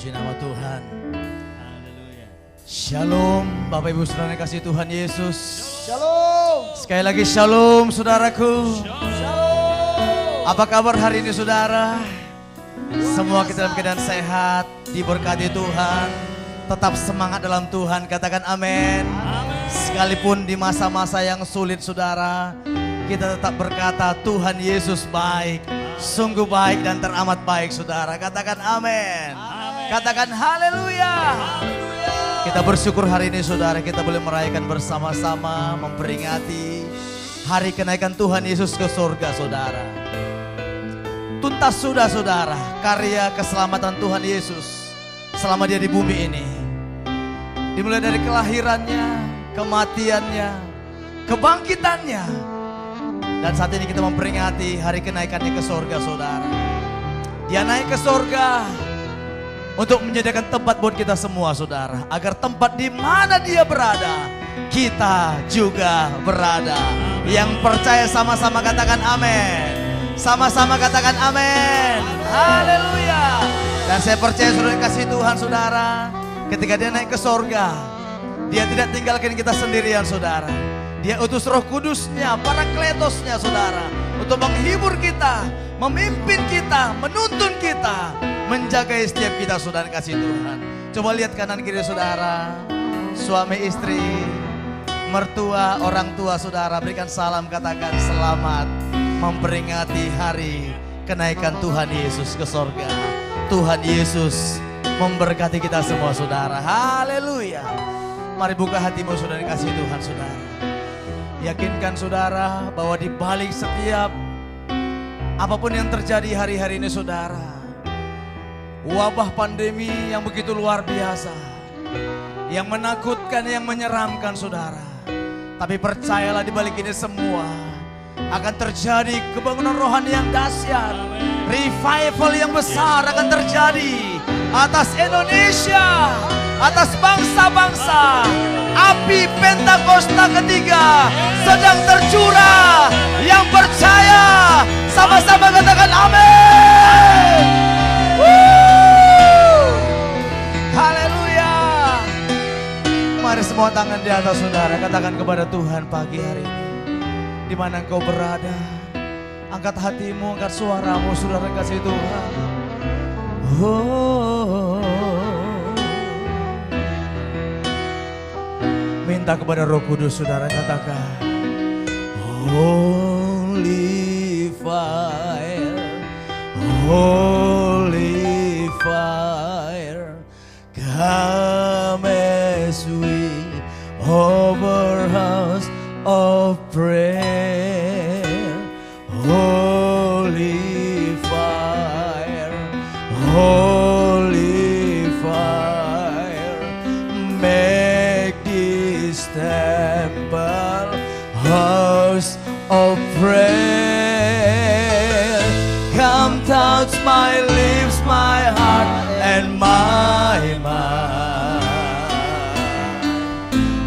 Puji nama Tuhan. Haleluya. Shalom Bapak Ibu Saudara yang kasih Tuhan Yesus. Shalom. Sekali lagi shalom saudaraku. Shalom. Apa kabar hari ini saudara? Semua kita dalam keadaan sehat, diberkati Tuhan. Tetap semangat dalam Tuhan, katakan amin. Sekalipun di masa-masa yang sulit saudara, kita tetap berkata Tuhan Yesus baik. Sungguh baik dan teramat baik saudara. Katakan amin. Katakan haleluya. Kita bersyukur hari ini saudara, kita boleh merayakan bersama-sama, memperingati hari kenaikan Tuhan Yesus ke surga saudara. Tuntas sudah saudara karya keselamatan Tuhan Yesus selama dia di bumi ini. Dimulai dari kelahirannya, kematiannya, kebangkitannya. Dan saat ini kita memperingati hari kenaikannya ke surga saudara. Dia naik ke surga untuk menyediakan tempat buat kita semua saudara. Agar tempat di mana dia berada, kita juga berada. Yang percaya sama-sama katakan amin. Sama-sama katakan amin. Haleluya. Dan saya percaya saudara kasih Tuhan saudara, ketika dia naik ke surga, dia tidak tinggalkan kita sendirian saudara. Dia utus Roh Kudusnya, Parakletosnya saudara, untuk menghibur kita, memimpin kita, menuntun kita, menjaga setiap kita saudara kasih Tuhan. Coba lihat kanan kiri saudara, suami istri, mertua, orang tua saudara, berikan salam, katakan selamat memperingati hari kenaikan Tuhan Yesus ke surga. Tuhan Yesus memberkati kita semua saudara. Haleluya. Mari buka hatimu saudara kasih Tuhan saudara. Yakinkan saudara bahwa di balik setiap apapun yang terjadi hari-hari ini saudara, wabah pandemi yang begitu luar biasa, yang menakutkan, yang menyeramkan saudara. Tapi percayalah di balik ini semua akan terjadi kebangunan rohani yang dahsyat. Revival yang besar akan terjadi atas Indonesia, atas bangsa-bangsa. Api Pentakosta ketiga sedang tercurah. Yang percaya sama-sama katakan amin. Haleluya. Mari semua tangan di atas saudara, katakan kepada Tuhan pagi hari ini, di mana engkau berada, angkat hatimu, angkat suaramu saudara kasih Tuhan. Minta kepada Roh Kudus saudara, katakan Holy fire, Holy fire, come as we over house of prayer. Holy fire, Holy fire, make this temple house of prayer. Come touch my lips, my heart and my mind.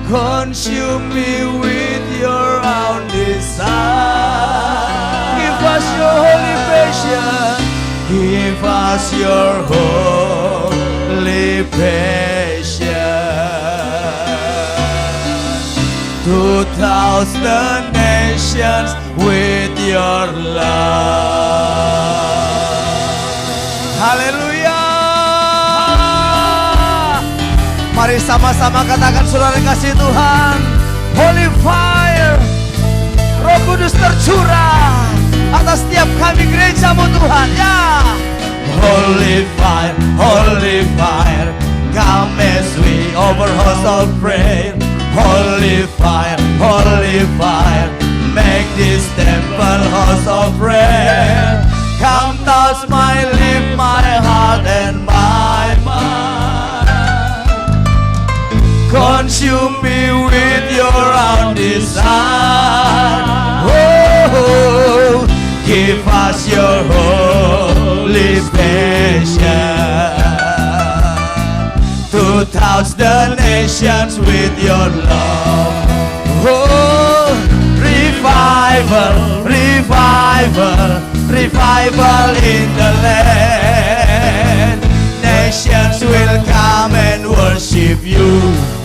Consume me with your own desire. Give us your holy passion. Give us your holy passion. To touch the nations with your love. Haleluya. Mari sama-sama katakan saudara kasih Tuhan, Holy fire, Roh Kudus tercurah atas setiap kami gerejamu Tuhan ya. Holy fire, come as we over house of prayer. Holy fire, make this temple house of prayer. Come touch my lips, my heart and my mind. Consume me with your own desire. Oh, give us your holy passion. To touch the nations with your love. Oh, revival, revival in the land. Nations with come and worship you,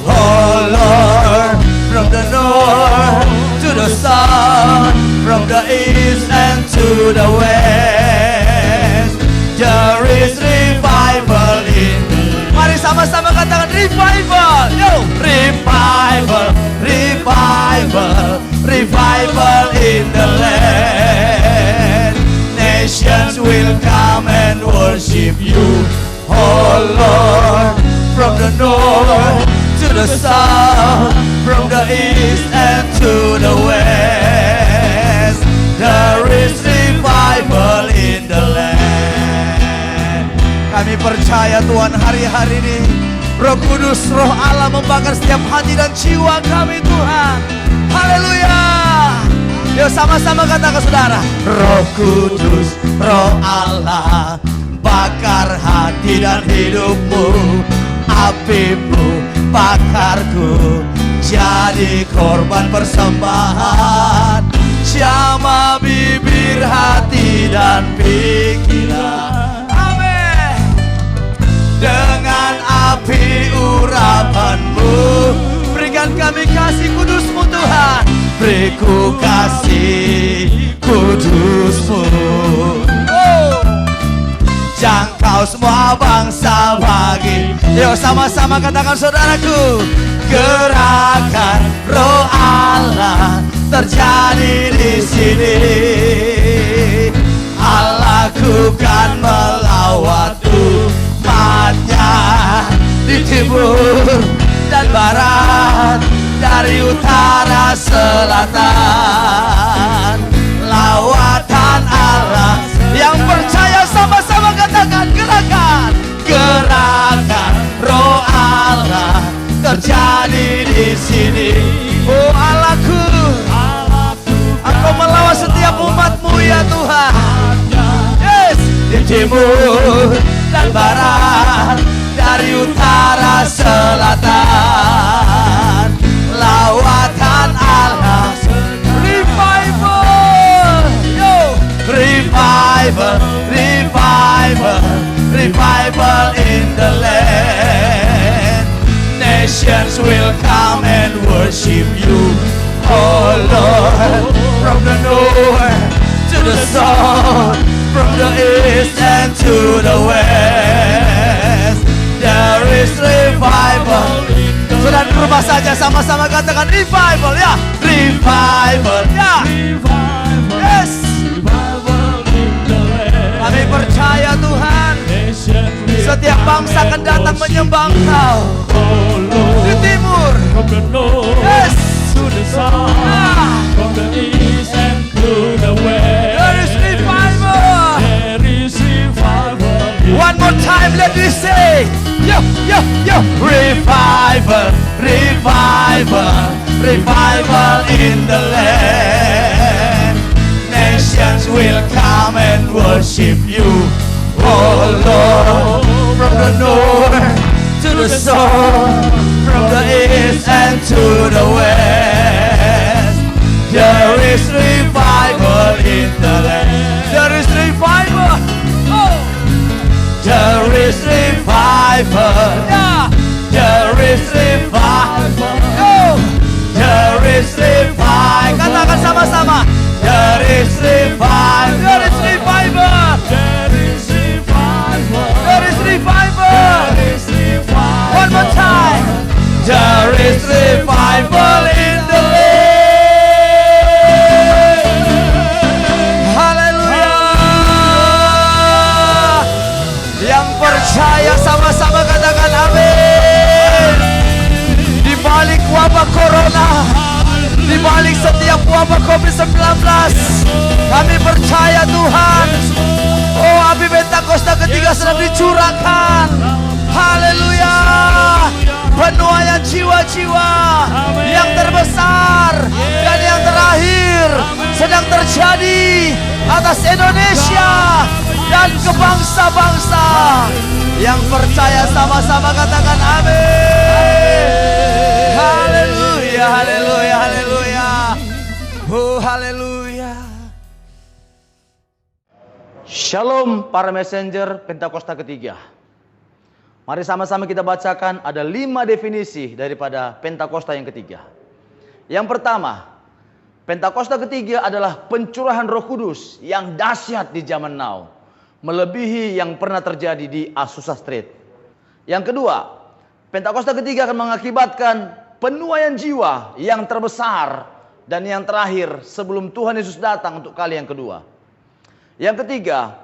oh Lord. From the north to the south, from the east and to the west, there is revival in. Mari sama-sama katakan revival, yo! Revival, revival, revival in the land. Nations will come and worship you, oh Lord. From the north to the south, from the east and to the west, there is revival in the land. Kami percaya Tuhan, hari-hari ini Roh Kudus, Roh Allah membakar setiap hati dan jiwa kami Tuhan. Haleluya. Yuk sama-sama katakan saudara, Roh Kudus, Roh Allah, bakar hati dan hidupmu, apimu bakarku, jadi korban persembahan, syama bibir hati dan pikiran. Amin. Dengan api urapanmu, berikan kami kasih kudusmu Tuhan. Beriku kasih kudusmu, jangkau semua bangsa bagi. Yuk sama-sama katakan saudaraku, gerakan Roh Allah terjadi di sini. Allah kan melawat umatnya di timur dan barat, dari utara selatan. Lawatan Allah yang percaya sama-sama katakan gerakan. Gerakan Roh Allah terjadi di sini. Oh Allahku, Engkau melawat setiap umatmu ya Tuhan. Yes, di timur dan barat, dari utara selatan. Lawatan Allah, revival, yo, revival, revival, revival in the land. Nations will come and worship you, oh Lord. From the north to the south, from the east and to the west, there is revival. Sudah di rumah saja sama-sama katakan revival ya, revival ya. Yes. Kami percaya Tuhan, setiap bangsa akan datang menyembah Engkau. Di timur, yes, there is revival. One more time, let me say, yo, yo, yo, revival, revival, revival in the land. Nations will come and worship you, oh Lord. From the north to the south, from the east and to the west, there is revival in the land. There is revival. Oh. There is revival. Yeah. There is revival. Oh. There is revival. Katakan sama-sama. There is revival. There is revival. There is revival. There is revival. There is revival. One more time. There is revival in the land. Haleluya. Yang percaya sama-sama katakan amin. Di balik wabah corona, di balik setiap wabah COVID-19, kami percaya Tuhan, oh api Pentakosta ketiga sedang dicurahkan. Haleluya. Penuaian jiwa-jiwa yang terbesar dan yang terakhir sedang terjadi atas Indonesia dan ke bangsa-bangsa. Yang percaya sama-sama katakan amin. Haleluya, haleluya, haleluya. Oh, haleluya. Shalom para messenger Pentakosta ketiga. Mari sama-sama kita bacakan, ada 5 definisi daripada Pentakosta yang ketiga. Yang pertama, Pentakosta ketiga adalah pencurahan Roh Kudus yang dahsyat di zaman now, melebihi yang pernah terjadi di Azusa Street. Yang kedua, Pentakosta ketiga akan mengakibatkan penuaian jiwa yang terbesar dan yang terakhir sebelum Tuhan Yesus datang untuk kali yang kedua. Yang ketiga,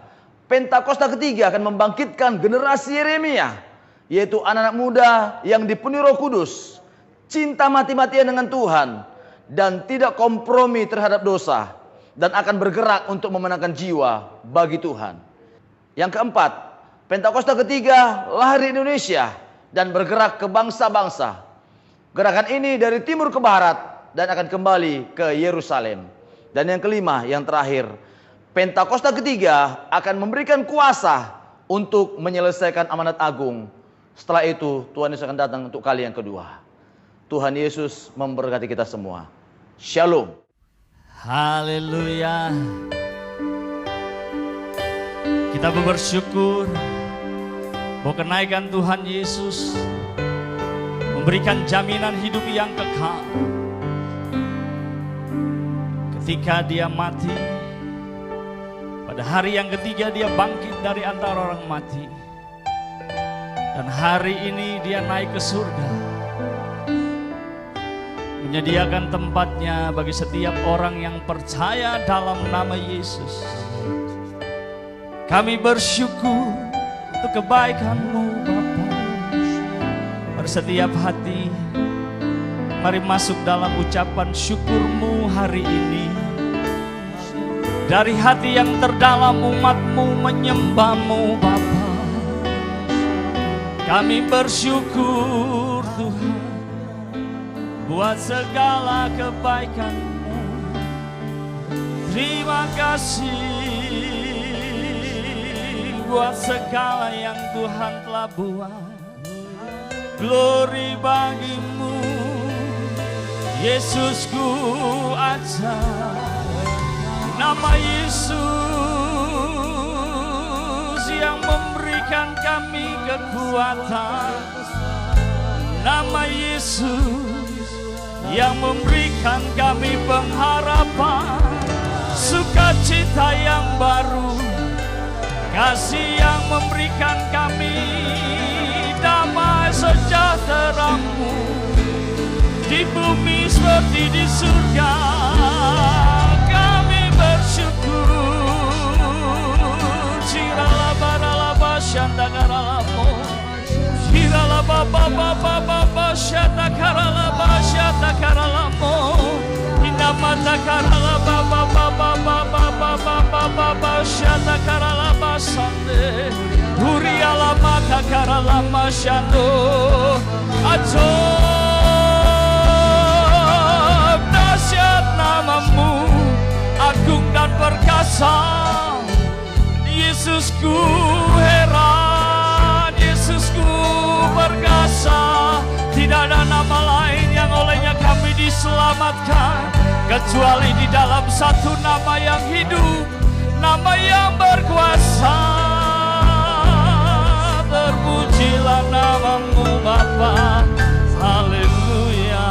Pentakosta ketiga akan membangkitkan generasi Yeremia, yaitu anak-anak muda yang dipenuhi Roh Kudus, cinta mati-matian dengan Tuhan, dan tidak kompromi terhadap dosa, dan akan bergerak untuk memenangkan jiwa bagi Tuhan. Yang keempat, Pentakosta ketiga lahir di Indonesia dan bergerak ke bangsa-bangsa. Gerakan ini dari timur ke barat dan akan kembali ke Yerusalem. Dan yang kelima, yang terakhir, Pentakosta ketiga akan memberikan kuasa untuk menyelesaikan amanat agung. Setelah itu Tuhan Yesus akan datang untuk kali yang kedua. Tuhan Yesus memberkati kita semua. Shalom. Haleluya. Kita bersyukur bahwa kenaikan Tuhan Yesus memberikan jaminan hidup yang kekal. Ketika dia mati, pada hari yang ketiga dia bangkit dari antara orang mati. Dan hari ini dia naik ke surga, menyediakan tempatnya bagi setiap orang yang percaya dalam nama Yesus. Kami bersyukur untuk kebaikan-Mu Bapa. Bersetiap hati, mari masuk dalam ucapan syukur-Mu hari ini. Dari hati yang terdalam umat-Mu menyembah-Mu Bapa. Kami bersyukur Tuhan buat segala kebaikan-Mu. Terima kasih buat segala yang Tuhan telah buat. Glory bagi-Mu, Yesus ku ajak. Nama Yesus yang memberikan kami kekuatan. Nama Yesus yang memberikan kami pengharapan, sukacita yang baru, kasih yang memberikan kami damai sejahtera-Mu di bumi seperti di surga. Kami bersyukur. Shiralabaralaba shandagaralamo, Shiralabababababa shatakaralaba shatakaralamo, Inamatakaralabababababababababa shatakaralaba sande, Urialama takaralama shando, Ajob dahsyat nama-Mu, agung dan perkasa. Yesusku heran, Yesusku perkasa. Tidak ada nama lain yang olehnya kami diselamatkan, kecuali di dalam satu nama yang hidup, nama yang berkuasa. Terpujilah nama-Mu Bapa. Haleluya.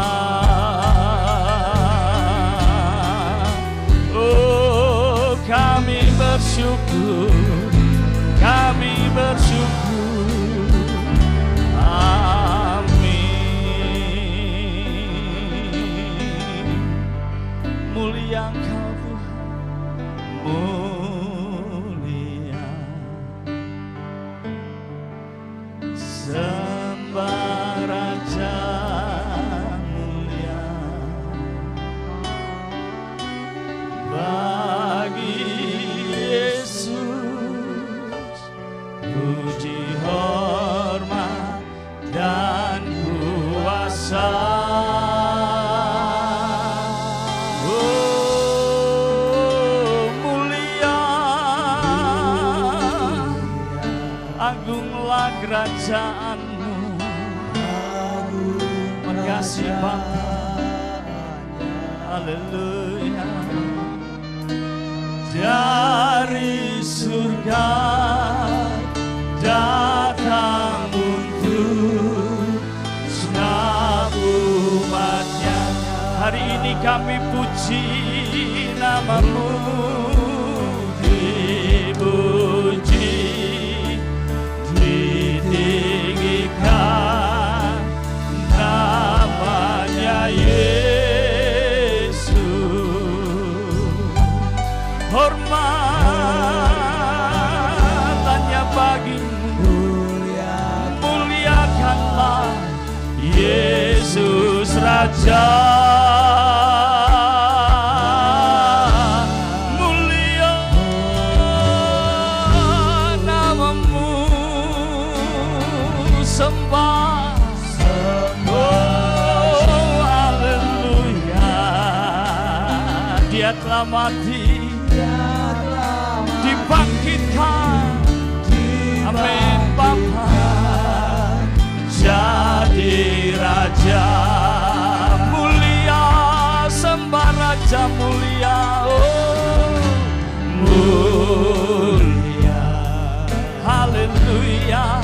Oh, kami bersyukur, kami bersyukur. Amin. Mulia Engkau Tuhan, mulia. Sembah Raja mulia. Bagi Yesus puji, hormat dan kuasa. Oh, mulia, agunglah kerajaan-Mu. Makasih Bapa. Haleluya. Dari surga datang ini kami puji namamu, dipuji, ditinggikan namanya Yesus. Hormatannya bagimu, muliakanlah Yesus Raja. Mulia namamu, sembah, oh haleluya. Dia telah mati, dibangkitkan, amin Bapa, jadi Raja mulia, sembah Raja mulia, oh mulia, haleluya,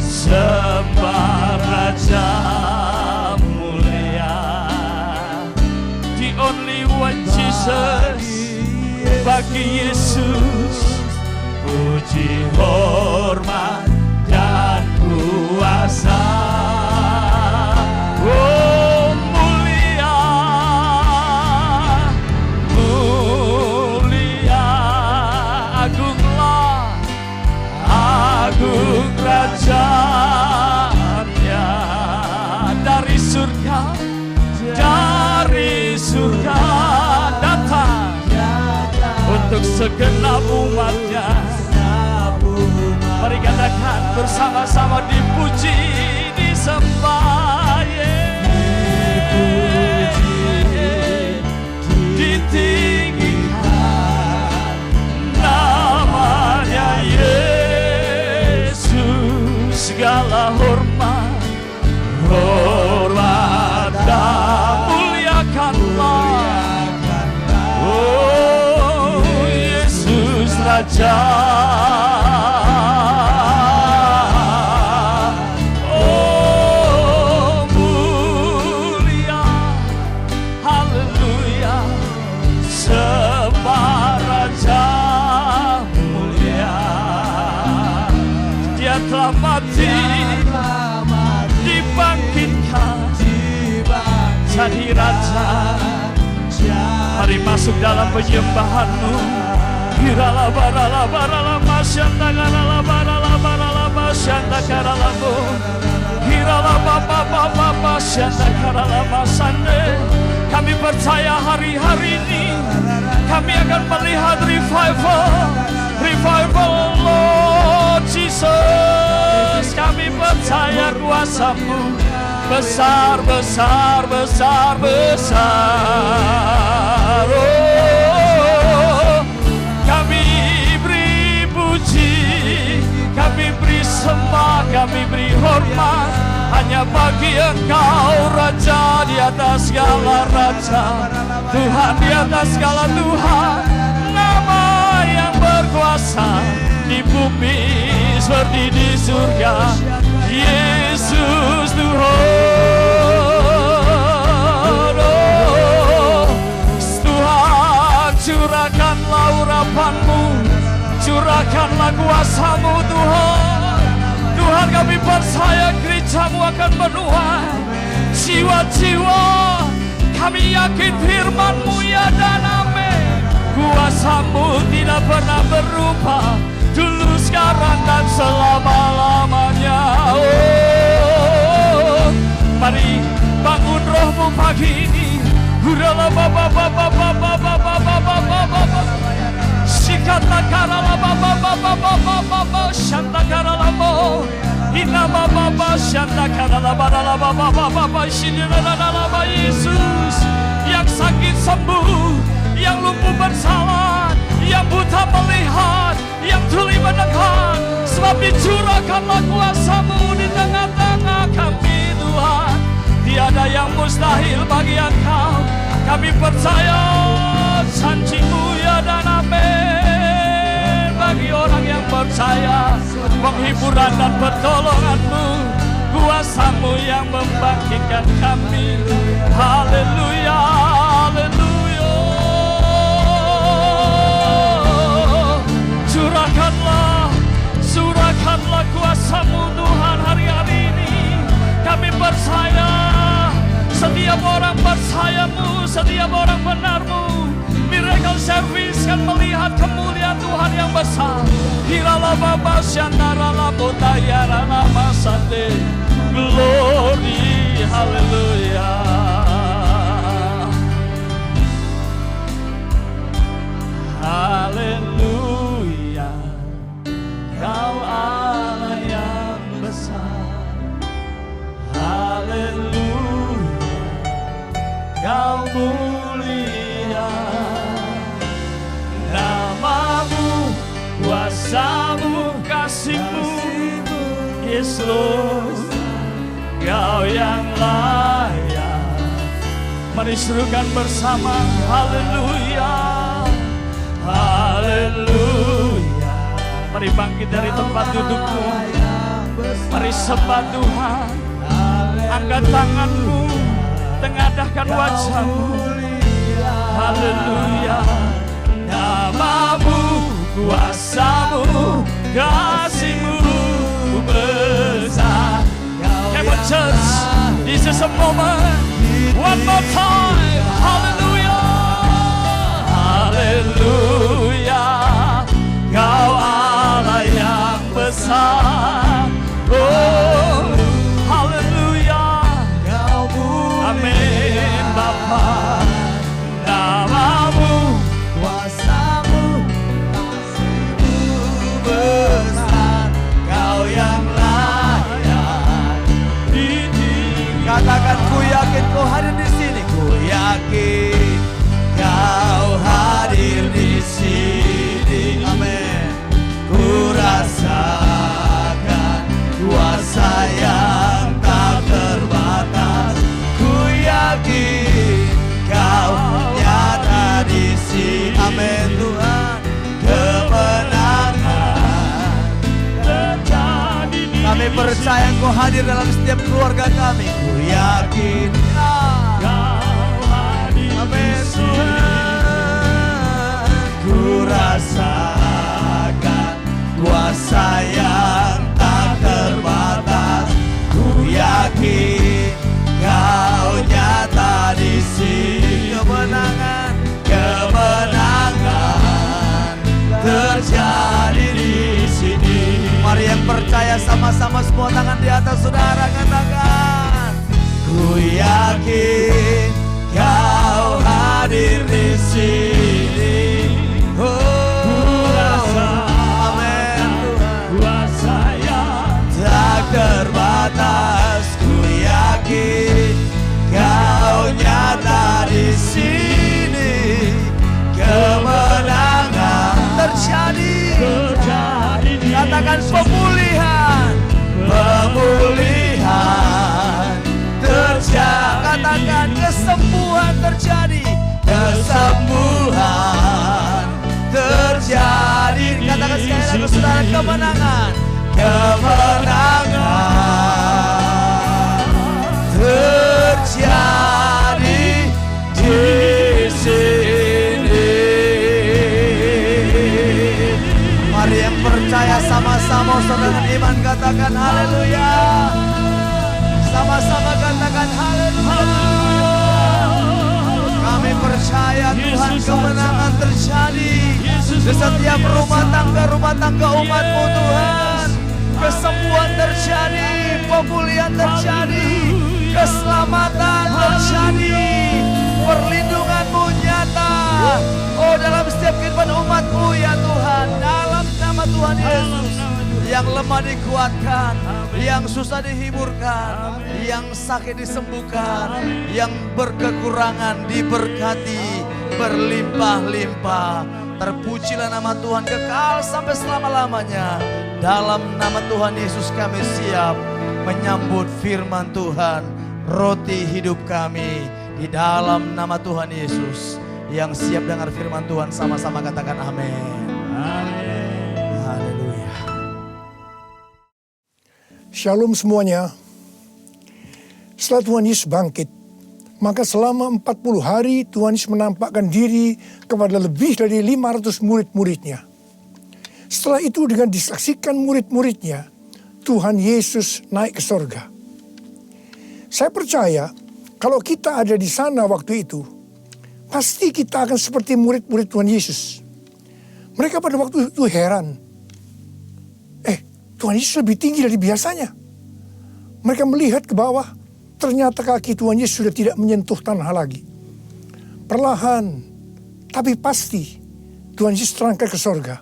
sembah Raja mulia. The only one Jesus, bagi Yesus puji, hormat dan kuasa. Oh mulia, mulia, agunglah, agung Raja-Nya. Dari surga datang untuk segenap umatnya. Mari katakan bersama-sama, dipuji, disembah, ditinggikan namanya Yesus. Segala hormat dan muliakanlah, oh Yesus Raja. Telah mati, dibangkitkan, jadi Raja. Mari masuk dalam penyembahanmu. Hirala barala barala masyanda garala barala barala masyanda garalamu. Hirala bapa bapa masyanda garala masande. Kami percaya hari-hari ini kami akan melihat revival Lord Jesus. Kami percaya kuasa-Mu besar, besar, besar, besar. Oh, kami beri puji, kami beri sembah, kami beri hormat hanya bagi Engkau, Raja di atas segala raja, Tuhan di atas segala Tuhan, nama yang berkuasa di bumi seperti di surga, Yesus Tuhan. Oh, Tuhan, curahkanlah urapan-Mu, curahkanlah kuasa-Mu Tuhan. Tuhan, kami percaya gereja-Mu akan menuai jiwa-jiwa. Kami yakin firman-Mu ya dan amin. Kuasa-Mu tidak pernah berubah, dulu, sekarang, dan selama-lamanya. Oh, mari bangun roh-Mu pagi ini. Hurala baba baba baba baba baba baba. Sikata karala baba baba baba baba. Shanta karala mo. Inama baba shanta karala baba baba baba. Shirala Yesus yang sakit sembuh, yang lumpuh bersalah, yang buta melihat, yang tuli mendengar. Sebab dicurahkanlah kuasa-Mu di tengah-tengah kami Tuhan. Tiada yang mustahil bagi Engkau. Kami percaya janji-Mu ya dan amin. Bagi orang yang percaya penghiburan dan pertolongan-Mu, kuasa-Mu yang membangkitkan kami. Haleluya. kuasa-Mu Tuhan hari-hari ini. Kami percaya setiap orang percaya-Mu, setiap orang benar-Mu. Miracle Service kan melihat kemuliaan Tuhan yang besar. Hilala Baba Syantara Labotayara Nama Sate. Glory, haleluya. Haleluya, Kau Allah yang besar. Haleluya, Kau mulia. Nama-Mu, kuasa-Mu, kasih-Mu, Yes Lord, Kau yang layak. Mari serukan bersama, haleluya. Haleluya. Mari bangkit dari tempat dudukmu. Mari sembah Tuhan. Angkat tanganmu, tengadahkan wajahmu. Haleluya. Nama-Mu, kuasa-Mu, kasih-Mu besar. Come on church, this is a moment. One more time. Haleluya. Haleluya, Kau Allah yang besar. Oh, haleluya, amin Bapa. Nama-Mu, Kuasa-Mu, kasih-Mu besar, Kau yang layak. Katakan, ku yakin Kau hadir di sini. Ku yakin Kau hadir di sini. Amin. Ku rasakan kuasa yang tak terbatas. Ku yakin Kau nyata di sini. Amin Tuhan. Kemenangan terjadi di kami percaya Kau hadir dalam setiap keluarga kami. Ku yakin Amin Tuhan. Ku rasakan kuasa yang tak terbatas. Ku yakin Kau nyata di sini. Kemenangan, kemenangan terjadi di sini. Mari yang percaya sama-sama semua tangan di atas saudara katakan. Ku yakin Kau hadir di sini. Oh, amin Tuhan. kuasa yang Tak terbatas. Ku yakin Kau nyata di sini. Kemenangan terjadi. Katakan pemulihan, pemulihan terjadi. Katakan kesembuhan terjadi, kesembuhan terjadi. Katakan sekali lagi saudara, kemenangan, kemenangan terjadi di sini. Mari yang percaya sama-sama saudara iman katakan haleluya. Sama-sama katakan haleluya. Kami percaya Tuhan kemenangan terjadi di setiap rumah tangga umat-Mu Tuhan. Kesembuhan terjadi, pemulihan terjadi, keselamatan terjadi, perlindungan-Mu nyata. Oh dalam setiap kehidupan umat-Mu ya Tuhan. Dalam nama Tuhan Yesus. Yang lemah dikuatkan, yang susah dihiburkan, yang sakit disembuhkan, yang berkekurangan diberkati, berlimpah-limpah. Terpujilah nama Tuhan kekal sampai selama-lamanya. Dalam nama Tuhan Yesus kami siap menyambut firman Tuhan, roti hidup kami. Di dalam nama Tuhan Yesus, yang siap dengar firman Tuhan sama-sama katakan amin. Amin. Haleluya. Shalom semuanya. Setelah Tuhan Yesus bangkit, maka selama 40 hari Tuhan Yesus menampakkan diri kepada lebih dari 500 murid-muridnya. Setelah itu dengan disaksikan murid-muridnya, Tuhan Yesus naik ke sorga. Saya percaya kalau kita ada di sana waktu itu, pasti kita akan seperti murid-murid Tuhan Yesus. Mereka pada waktu itu heran. Tuhan Yesus lebih tinggi dari biasanya. Mereka melihat ke bawah, ternyata kaki Tuhan Yesus sudah tidak menyentuh tanah lagi. Perlahan, tapi pasti, Tuhan Yesus terangkat ke sorga.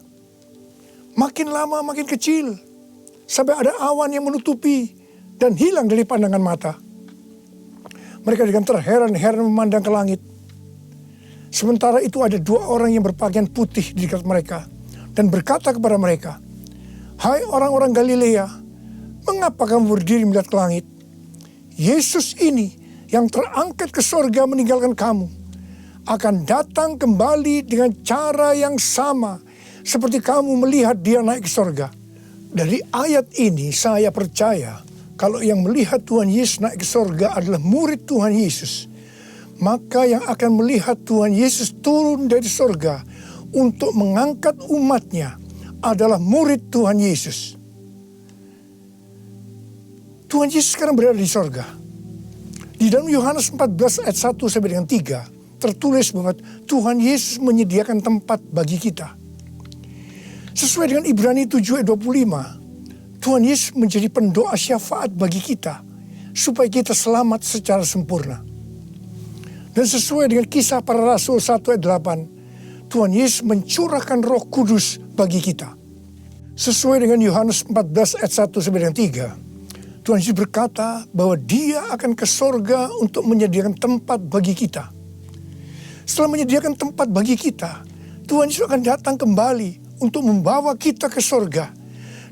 Makin lama makin kecil, sampai ada awan yang menutupi dan hilang dari pandangan mata. Mereka dengan terheran-heran memandang ke langit. Sementara itu ada dua orang yang berpakaian putih di dekat mereka dan berkata kepada mereka, "Hai orang-orang Galilea, mengapa kamu berdiri melihat ke langit? Yesus ini yang terangkat ke sorga meninggalkan kamu, akan datang kembali dengan cara yang sama seperti kamu melihat dia naik ke sorga." Dari ayat ini saya percaya kalau yang melihat Tuhan Yesus naik ke sorga adalah murid Tuhan Yesus, maka yang akan melihat Tuhan Yesus turun dari sorga untuk mengangkat umatnya adalah murid Tuhan Yesus. Tuhan Yesus sekarang berada di sorga. Di dalam Yohanes 14 ayat 1 sampai dengan 3 tertulis bahwa Tuhan Yesus menyediakan tempat bagi kita. Sesuai dengan Ibrani 7 ayat 25, Tuhan Yesus menjadi pendoa syafaat bagi kita supaya kita selamat secara sempurna. Dan sesuai dengan Kisah Para Rasul 1 ayat 8, Tuhan Yesus mencurahkan Roh Kudus bagi kita. Sesuai dengan Yohanes 14 ayat 1 sampai dengan 3, Tuhan Yesus berkata bahwa Dia akan ke sorga untuk menyediakan tempat bagi kita. Setelah menyediakan tempat bagi kita, Tuhan Yesus akan datang kembali untuk membawa kita ke sorga.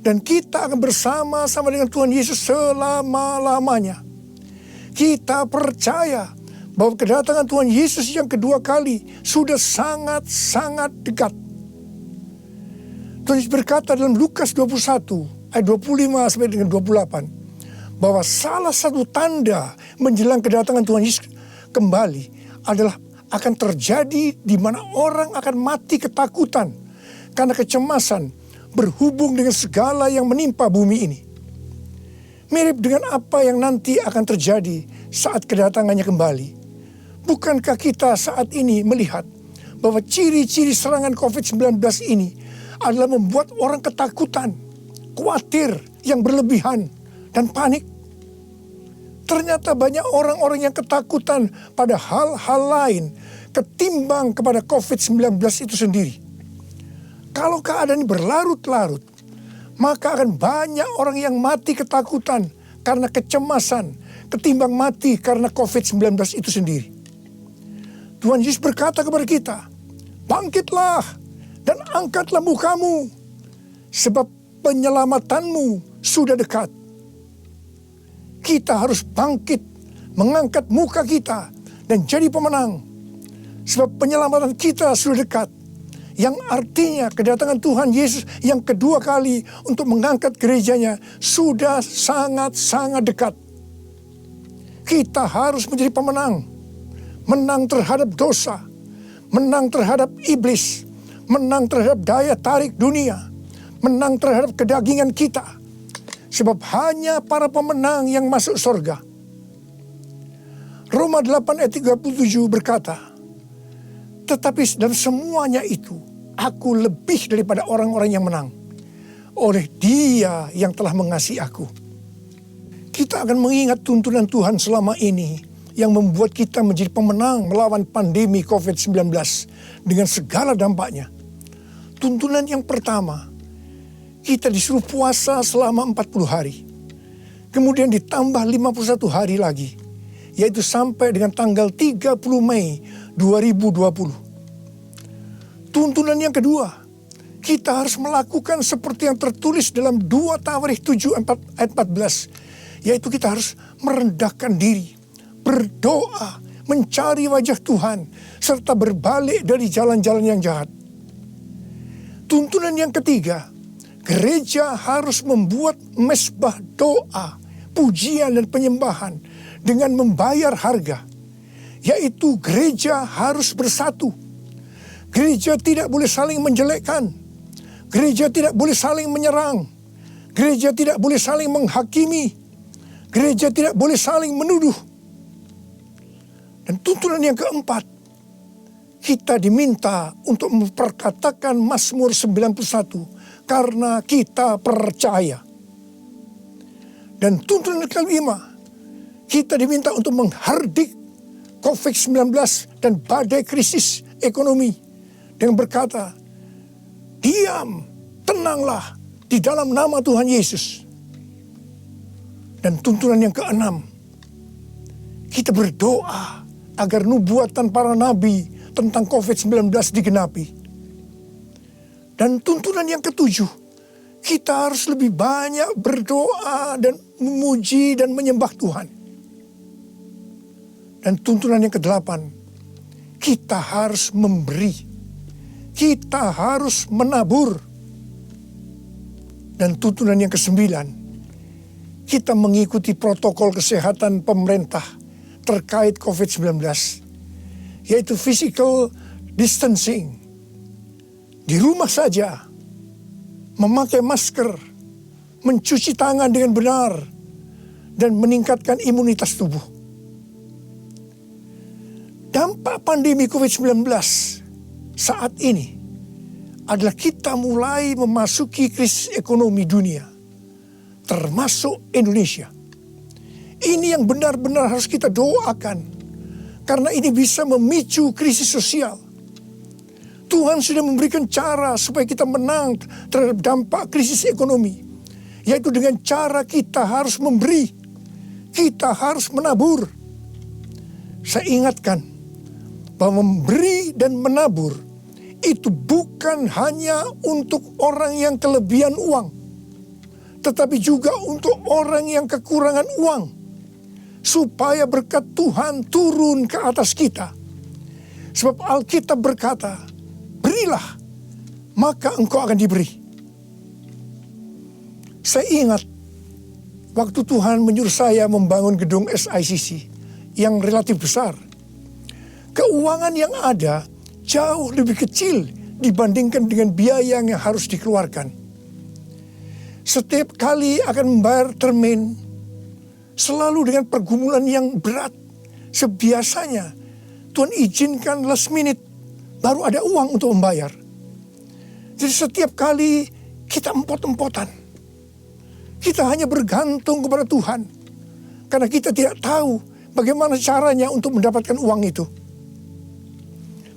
Dan kita akan bersama-sama dengan Tuhan Yesus selama-lamanya. Kita percaya bahwa kedatangan Tuhan Yesus yang kedua kali sudah sangat-sangat dekat. Tuhan Yesus berkata dalam Lukas 21 ayat 25 sampai dengan 28 bahwa salah satu tanda menjelang kedatangan Tuhan Yesus kembali adalah akan terjadi di mana orang akan mati ketakutan karena kecemasan berhubung dengan segala yang menimpa bumi ini. Mirip dengan apa yang nanti akan terjadi saat kedatangannya kembali. Bukankah kita saat ini melihat bahwa ciri-ciri serangan COVID-19 ini adalah membuat orang ketakutan, khawatir, yang berlebihan, dan panik? Ternyata banyak orang-orang yang ketakutan pada hal-hal lain ketimbang kepada COVID-19 itu sendiri. Kalau keadaan ini berlarut-larut, maka akan banyak orang yang mati ketakutan karena kecemasan ketimbang mati karena COVID-19 itu sendiri. Tuhan Yesus berkata kepada kita, "Bangkitlah dan angkatlah mukamu, sebab penyelamatanmu sudah dekat." Kita harus bangkit, mengangkat muka kita, dan jadi pemenang. Sebab penyelamatan kita sudah dekat. Yang artinya kedatangan Tuhan Yesus yang kedua kali untuk mengangkat gerejanya sudah sangat-sangat dekat. Kita harus menjadi pemenang. Menang terhadap dosa, menang terhadap iblis, menang terhadap daya tarik dunia, menang terhadap kedagingan kita. Sebab hanya para pemenang yang masuk surga. Roma 8 ayat 37 berkata, "Tetapi dalam semuanya itu, aku lebih daripada orang-orang yang menang, oleh Dia yang telah mengasihi aku." Kita akan mengingat tuntunan Tuhan selama ini yang membuat kita menjadi pemenang melawan pandemi COVID-19 dengan segala dampaknya. Tuntunan yang pertama, kita disuruh puasa selama 40 hari. Kemudian ditambah 51 hari lagi, yaitu sampai dengan tanggal 30 Mei 2020. Tuntunan yang kedua, kita harus melakukan seperti yang tertulis dalam 2 Tawarikh 7 ayat 14, yaitu kita harus merendahkan diri, berdoa, mencari wajah Tuhan, serta berbalik dari jalan-jalan yang jahat. Tuntunan yang ketiga, gereja harus membuat mezbah doa, pujian dan penyembahan dengan membayar harga, yaitu gereja harus bersatu. Gereja tidak boleh saling menjelekkan, gereja tidak boleh saling menyerang, Gereja tidak boleh saling menghakimi. Gereja tidak boleh saling menuduh. Dan tuntunan yang keempat, kita diminta untuk memperkatakan Mazmur 91 karena kita percaya. Dan tuntunan kelima, kita diminta untuk menghardik COVID-19 dan badai krisis ekonomi dengan berkata, diam, tenanglah di dalam nama Tuhan Yesus. Dan tuntunan yang keenam, kita berdoa agar nubuatan para nabi tentang COVID-19 digenapi. Dan tuntunan yang ketujuh, kita harus lebih banyak berdoa dan memuji dan menyembah Tuhan. Dan tuntunan yang kedelapan, kita harus memberi. Kita harus menabur. Dan tuntunan yang kesembilan, kita mengikuti protokol kesehatan pemerintah terkait COVID-19, yaitu physical distancing. Di rumah saja, memakai masker, mencuci tangan dengan benar, dan meningkatkan imunitas tubuh. Dampak pandemi COVID-19 saat ini adalah kita mulai memasuki krisis ekonomi dunia, termasuk Indonesia. Ini yang benar-benar harus kita doakan, karena ini bisa memicu krisis sosial. Tuhan sudah memberikan cara supaya kita menang terhadap dampak krisis ekonomi, yaitu dengan cara kita harus memberi, kita harus menabur. Saya ingatkan bahwa memberi dan menabur itu bukan hanya untuk orang yang kelebihan uang, tetapi juga untuk orang yang kekurangan uang, supaya berkat Tuhan turun ke atas kita. Sebab Alkitab berkata, berilah, maka engkau akan diberi. Saya ingat waktu Tuhan menyuruh saya membangun gedung SICC yang relatif besar. Keuangan yang ada jauh lebih kecil dibandingkan dengan biaya yang harus dikeluarkan. Setiap kali akan membayar termin, selalu dengan pergumulan yang berat. Sebiasanya Tuhan izinkan last minute, baru ada uang untuk membayar. Jadi setiap kali kita empot-empotan. Kita hanya bergantung kepada Tuhan, karena kita tidak tahu bagaimana caranya untuk mendapatkan uang itu.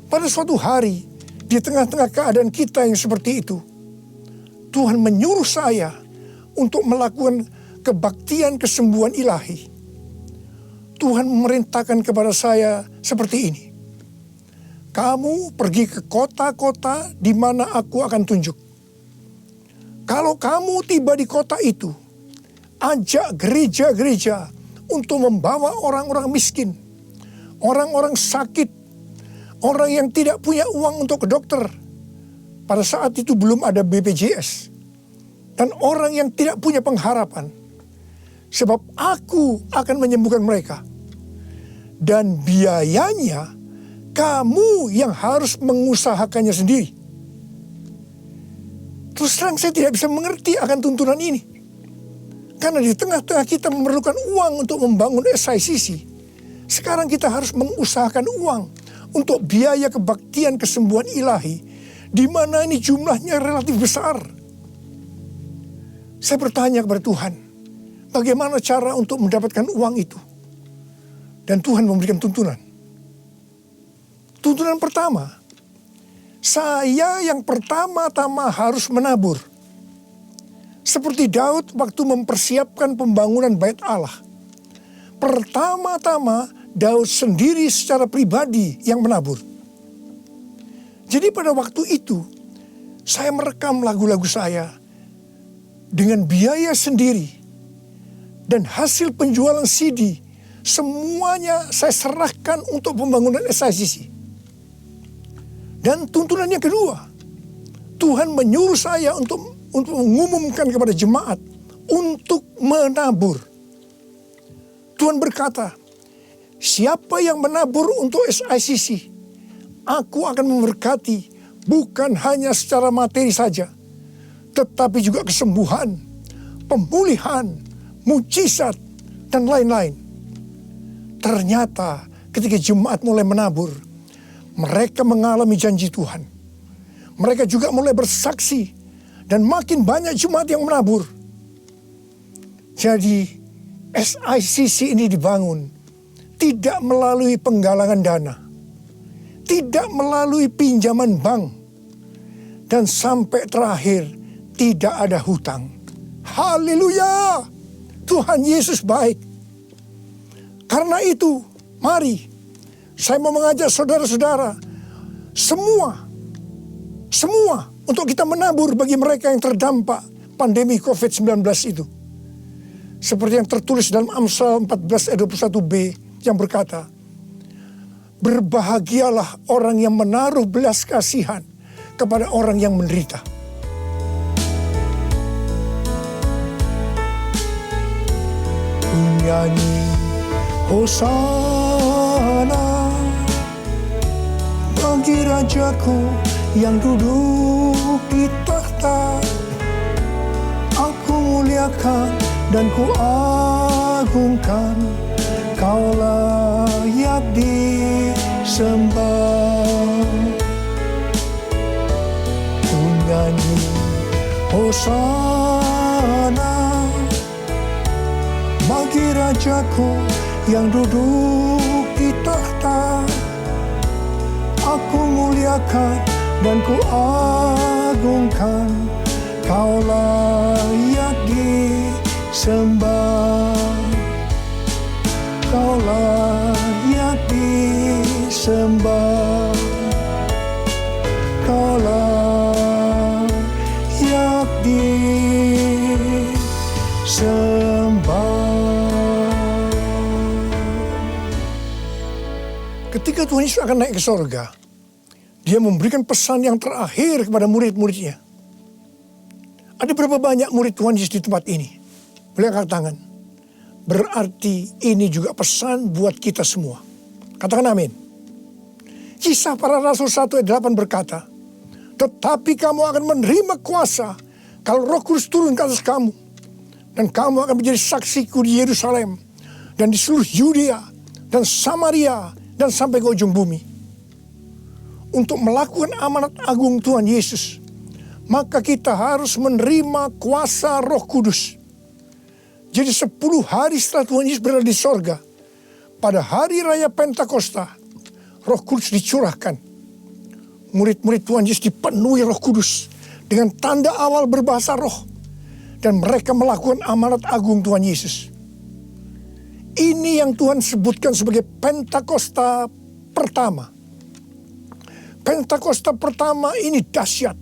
Pada suatu hari, di tengah-tengah keadaan kita yang seperti itu, Tuhan menyuruh saya untuk melakukan kebaktian kesembuhan ilahi. Tuhan memerintahkan kepada saya seperti ini. Kamu pergi ke kota-kota di mana aku akan tunjuk. Kalau kamu tiba di kota itu, ajak gereja-gereja untuk membawa orang-orang miskin, orang-orang sakit, orang yang tidak punya uang untuk ke dokter. Pada saat itu belum ada BPJS. Dan orang yang tidak punya pengharapan. Sebab aku akan menyembuhkan mereka. Dan biayanya kamu yang harus mengusahakannya sendiri. Terus terang saya tidak bisa mengerti akan tuntunan ini. Karena di tengah-tengah kita memerlukan uang untuk membangun SICC. Sekarang kita harus mengusahakan uang untuk biaya kebaktian kesembuhan ilahi, di mana ini jumlahnya relatif besar. Saya bertanya kepada Tuhan, bagaimana cara untuk mendapatkan uang itu? Dan Tuhan memberikan tuntunan. Tuntunan pertama, saya yang pertama-tama harus menabur. Seperti Daud waktu mempersiapkan pembangunan Bait Allah. Pertama-tama Daud sendiri secara pribadi yang menabur. Jadi pada waktu itu, saya merekam lagu-lagu saya dengan biaya sendiri. Dan hasil penjualan CD, semuanya saya serahkan untuk pembangunan SICC. Dan tuntunan yang kedua, Tuhan menyuruh saya untuk mengumumkan kepada jemaat untuk menabur. Tuhan berkata, siapa yang menabur untuk SICC, aku akan memberkati bukan hanya secara materi saja, tetapi juga kesembuhan, pemulihan, mujizat, dan lain-lain. Ternyata ketika jemaat mulai menabur, mereka mengalami janji Tuhan. Mereka juga mulai bersaksi, dan makin banyak jemaat yang menabur. Jadi SICC ini dibangun tidak melalui penggalangan dana, tidak melalui pinjaman bank, dan sampai terakhir tidak ada hutang. Haleluya! Tuhan Yesus baik. Karena itu, mari saya mau mengajak saudara-saudara semua untuk kita menabur bagi mereka yang terdampak pandemi COVID-19 itu. Seperti yang tertulis dalam Amsal 14 ayat 21b yang berkata, berbahagialah orang yang menaruh belas kasihan kepada orang yang menderita. Ku nyanyi Hosana bagi Rajaku yang duduk di tahta. Aku muliakan dan ku agungkan, Kau layak disembah. Ku nyanyi Hosana bagi Rajaku yang duduk di tahta. Aku muliakan dan ku agungkan, Kau layak disembah. Kau layak disembah. Kau layak disembah. Ketika Tuhan Yesus akan naik ke sorga, Dia memberikan pesan yang terakhir kepada murid-muridnya. Ada berapa banyak murid Tuhan Yesus di tempat ini? Boleh angkat tangan. Berarti ini juga pesan buat kita semua. Katakan amin. Kisah Para Rasul 1 ayat 8 berkata, tetapi kamu akan menerima kuasa kalau Roh Kudus turun ke atas kamu. Dan kamu akan menjadi saksiku di Yerusalem dan di seluruh Yudea dan Samaria dan sampai ke ujung bumi. Untuk melakukan amanat agung Tuhan Yesus, maka kita harus menerima kuasa Roh Kudus. Jadi 10 hari setelah Tuhan Yesus berada di sorga, pada hari raya Pentakosta, Roh Kudus dicurahkan. Murid-murid Tuhan Yesus dipenuhi Roh Kudus dengan tanda awal berbahasa roh. Dan mereka melakukan amanat agung Tuhan Yesus. Ini yang Tuhan sebutkan sebagai Pentakosta pertama. Pentakosta pertama ini dahsyat.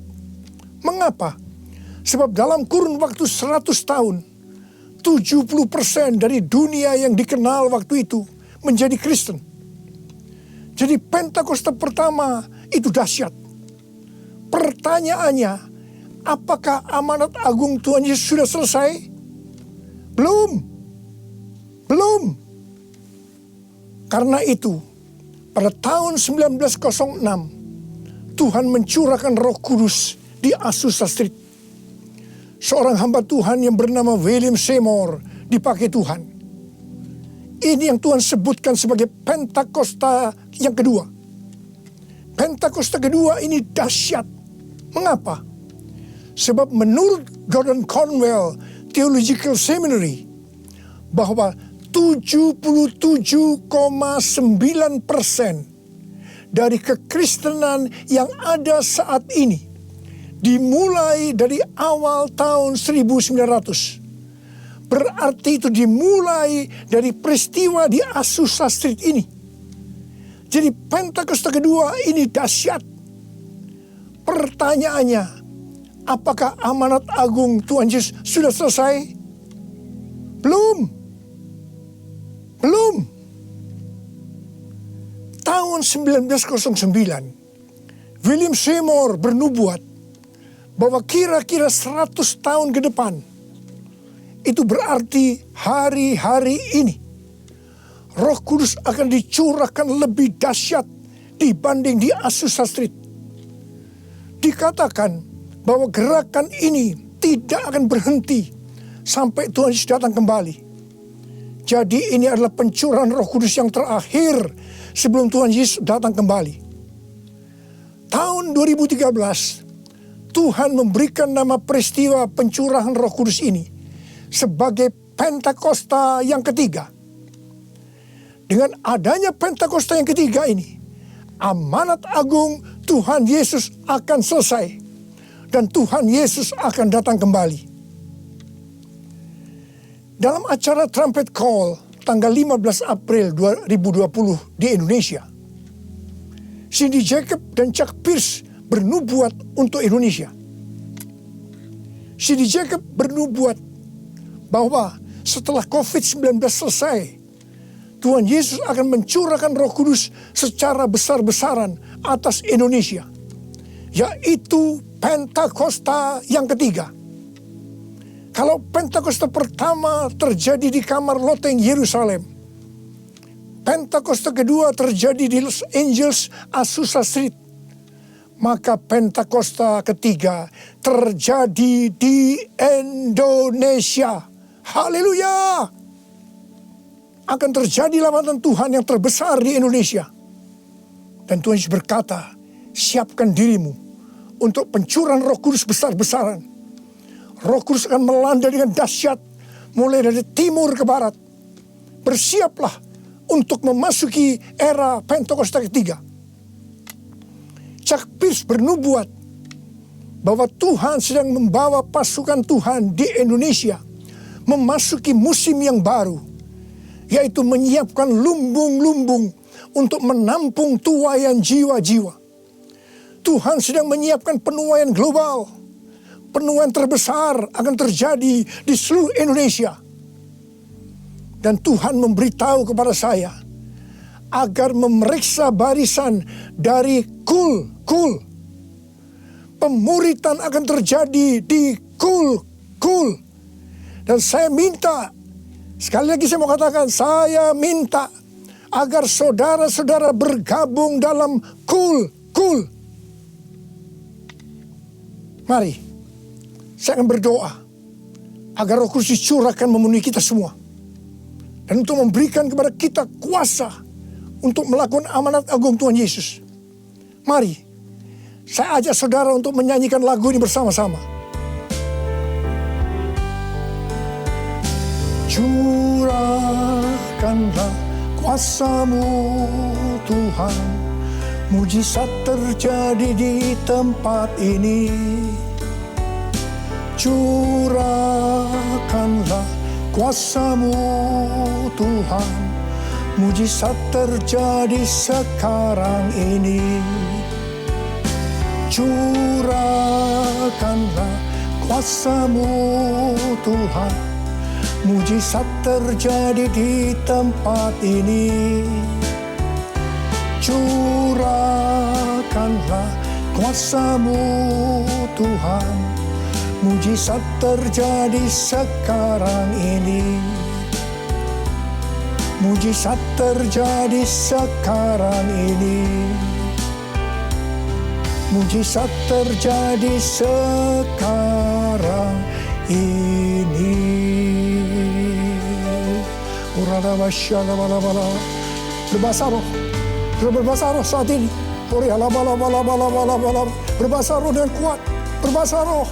Mengapa? Sebab dalam kurun waktu 100 tahun, 70% dari dunia yang dikenal waktu itu menjadi Kristen. Jadi Pentakosta pertama itu dahsyat. Pertanyaannya, apakah amanat agung Tuhan Yesus sudah selesai? Belum. Karena itu, pada tahun 1906, Tuhan mencurahkan Roh Kudus di Azusa Street. Seorang hamba Tuhan yang bernama William Seymour dipakai Tuhan. Ini yang Tuhan sebutkan sebagai Pentakosta yang kedua. Pentakosta kedua ini dahsyat. Mengapa? Sebab menurut Gordon Conwell Theological Seminary, bahwa 77,9% dari kekristenan yang ada saat ini dimulai dari awal tahun 1900. Berarti itu dimulai dari peristiwa di Azusa Street ini. Jadi Pentakosta kedua ini dahsyat. Pertanyaannya, apakah amanat agung Tuhan Yesus sudah selesai? Belum. Tahun 1909, William Seymour bernubuat bahwa kira-kira 100 tahun ke depan, itu berarti hari-hari ini, Roh Kudus akan dicurahkan lebih dahsyat dibanding di Azusa Street. Dikatakan bahwa gerakan ini tidak akan berhenti sampai Tuhan Yesus datang kembali. Jadi ini adalah pencurahan Roh Kudus yang terakhir sebelum Tuhan Yesus datang kembali. Tahun 2013, Tuhan memberikan nama peristiwa pencurahan Roh Kudus ini sebagai Pentakosta yang ketiga. Dengan adanya Pentakosta yang ketiga ini, amanat agung Tuhan Yesus akan selesai dan Tuhan Yesus akan datang kembali. Dalam acara Trumpet Call tanggal 15 April 2020 di Indonesia, Cindy Jacob dan Chuck Pierce bernubuat untuk Indonesia. Cindy Jacob bernubuat bahwa setelah COVID-19 selesai, Tuhan Yesus akan mencurahkan Roh Kudus secara besar-besaran atas Indonesia, yaitu Pentakosta yang ketiga. Kalau Pentakosta pertama terjadi di kamar loteng Yerusalem, Pentakosta kedua terjadi di Los Angeles, Azusa Street, maka Pentakosta ketiga terjadi di Indonesia. Haleluya! Akan terjadi lambatan Tuhan yang terbesar di Indonesia. Dan Tuhan Yesus berkata, siapkan dirimu untuk pencurahan Roh Kudus besar-besaran. Roh Kudus akan melanda dengan dahsyat mulai dari timur ke barat. Bersiaplah untuk memasuki era Pentakosta ketiga. Chuck Pierce bernubuat bahwa Tuhan sedang membawa pasukan Tuhan di Indonesia memasuki musim yang baru, yaitu menyiapkan lumbung-lumbung untuk menampung tuaian jiwa-jiwa. Tuhan sedang menyiapkan penuaian global. Penuaian terbesar akan terjadi di seluruh Indonesia. Dan Tuhan memberitahu kepada saya agar memeriksa barisan dari kul. Pemuritan akan terjadi di kul. Dan saya minta, sekali lagi saya mau katakan, saya minta agar saudara-saudara bergabung dalam kul. Mari. Saya akan berdoa agar Roh Kudus dicurahkan memenuhi kita semua. Dan untuk memberikan kepada kita kuasa untuk melakukan amanat agung Tuhan Yesus. Mari, saya ajak saudara untuk menyanyikan lagu ini bersama-sama. Curahkanlah kuasa-Mu Tuhan, mujizat terjadi di tempat ini. Curahkanlah kuasa-Mu Tuhan, mujizat terjadi sekarang ini. Curahkanlah kuasa-Mu Tuhan, mujizat terjadi di tempat ini. Curahkanlah kuasa-Mu Tuhan, mujizat terjadi sekarang ini. Mujizat terjadi sekarang ini. Mujizat terjadi sekarang ini. Berbahasa roh. Berbahasa roh saat ini. Berbahasa roh dengan kuat. Berbahasa roh.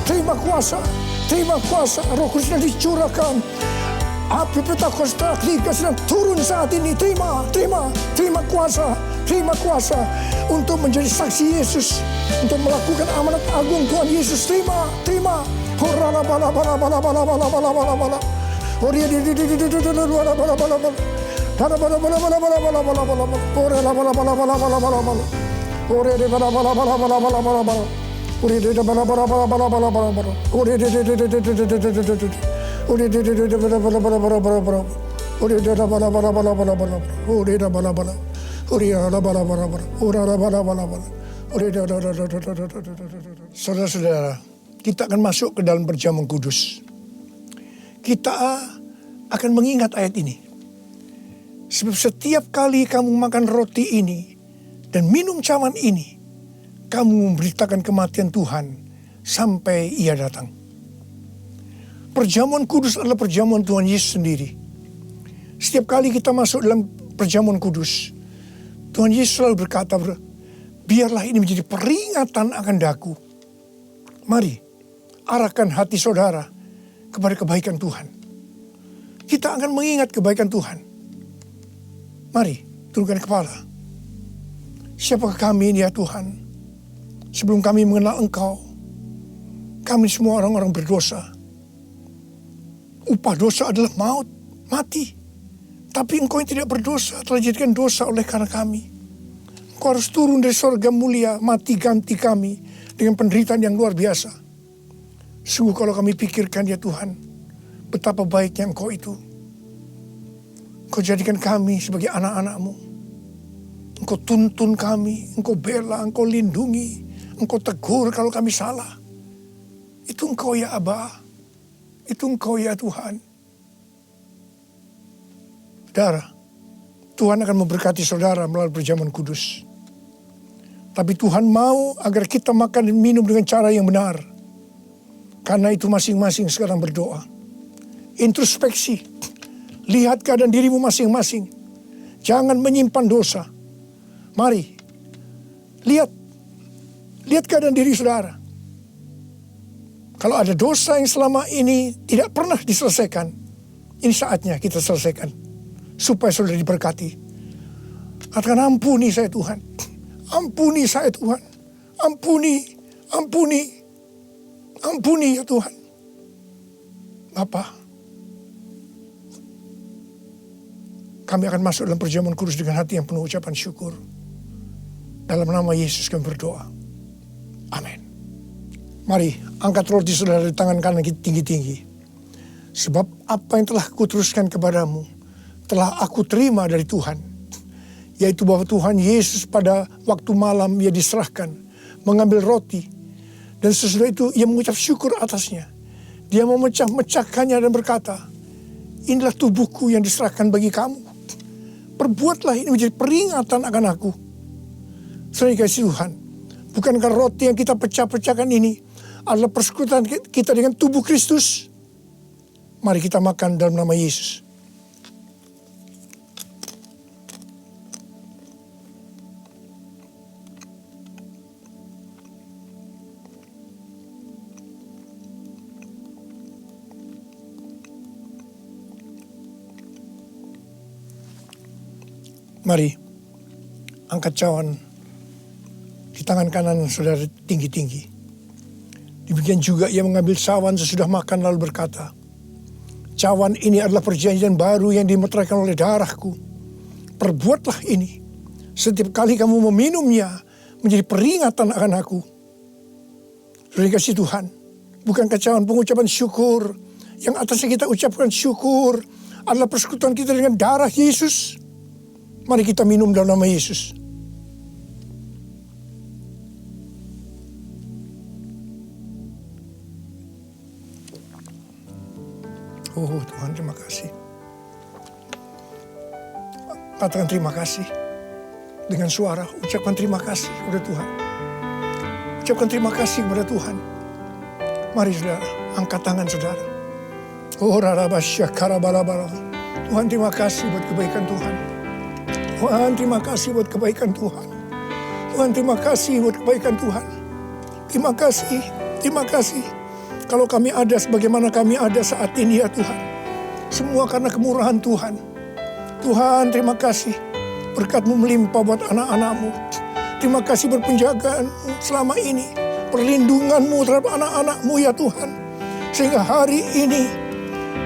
Terima kuasa. Roh Kudus sedang dicurahkan. Api Pentakosta ketiga sedang turun saat ini. Terima kuasa untuk menjadi saksi Yesus, untuk melakukan amanat agung Tuhan Yesus. Terima. Saudara-saudara, kita akan masuk ke dalam perjamuan kudus. kita akan mengingat ayat ini. Sebab setiap kali kamu makan roti ini dan minum cawan ini, kamu memberitakan kematian Tuhan sampai Ia datang. Perjamuan kudus adalah perjamuan Tuhan Yesus sendiri. Setiap kali kita masuk dalam perjamuan kudus, Tuhan Yesus selalu berkata, biarlah ini menjadi peringatan akan daku. Mari, arahkan hati saudara kepada kebaikan Tuhan. Kita akan mengingat kebaikan Tuhan. Mari, tundukkan kepala. Siapakah kami ini ya Tuhan? Sebelum kami mengenal Engkau, kami semua orang-orang berdosa. Upah dosa adalah maut, mati. Tapi Engkau yang tidak berdosa telah dijadikan dosa oleh karena kami. Engkau harus turun dari sorga mulia, mati ganti kami dengan penderitaan yang luar biasa. Sungguh kalau kami pikirkan ya Tuhan, betapa baiknya Engkau itu. Engkau jadikan kami sebagai anak-anak-Mu. Engkau tuntun kami, Engkau bela, Engkau lindungi, Engkau tegur kalau kami salah. Itu Engkau ya Aba, itu Engkau ya Tuhan. Saudara, Tuhan akan memberkati saudara melalui perjamuan kudus. Tapi Tuhan mau agar kita makan dan minum dengan cara yang benar. Karena itu masing-masing sekarang berdoa. Introspeksi. Lihat keadaan dirimu masing-masing. Jangan menyimpan dosa. Mari. Lihat keadaan diri saudara. Kalau ada dosa yang selama ini tidak pernah diselesaikan, ini saatnya kita selesaikan. Supaya saudara diberkati. Katakan, ampuni saya Tuhan. Ampuni saya Tuhan. Ampuni ya Tuhan. Bapa, kami akan masuk dalam perjamuan kudus dengan hati yang penuh ucapan syukur. Dalam nama Yesus kami berdoa. Amin. Mari angkat roti saudara di tangan kanan kita tinggi-tinggi. Sebab apa yang telah kuteruskan kepadamu, telah aku terima dari Tuhan. Yaitu bahwa Tuhan Yesus pada waktu malam Ia diserahkan, mengambil roti. Dan sesudah itu Ia mengucap syukur atasnya. Dia memecah-mecahkannya dan berkata, inilah tubuhku yang diserahkan bagi kamu. Perbuatlah ini menjadi peringatan akan aku. Saudara kasih Tuhan, bukankah roti yang kita pecah-pecahkan ini adalah persekutuan kita dengan tubuh Kristus? Mari kita makan dalam nama Yesus. Mari, angkat cawan di tangan kanan saudara tinggi-tinggi. Demikian juga Ia mengambil cawan sesudah makan lalu berkata, cawan ini adalah perjanjian baru yang dimeteraikan oleh darahku. Perbuatlah ini setiap kali kamu meminumnya menjadi peringatan akan aku. Saudara kasih Tuhan, bukankah cawan pengucapan syukur yang atasnya kita ucapkan syukur adalah persekutuan kita dengan darah Yesus? Mari kita minum dalam nama Yesus. Oh Tuhan, terima kasih. Katakan terima kasih. Dengan suara, ucapkan terima kasih kepada Tuhan. Ucapkan terima kasih kepada Tuhan. Mari saudara, angkat tangan saudara. Oh rarabasya karabalabala. Tuhan terima kasih buat kebaikan Tuhan. Tuhan terima kasih buat kebaikan Tuhan. Tuhan terima kasih buat kebaikan Tuhan. Terima kasih. Kalau kami ada sebagaimana kami ada saat ini ya Tuhan. Semua karena kemurahan Tuhan. Tuhan terima kasih. Berkat-Mu melimpah buat anak-anak-Mu. Terima kasih buat penjagaan-Mu selama ini. Perlindungan-Mu terhadap anak-anak-Mu ya Tuhan. Sehingga hari ini,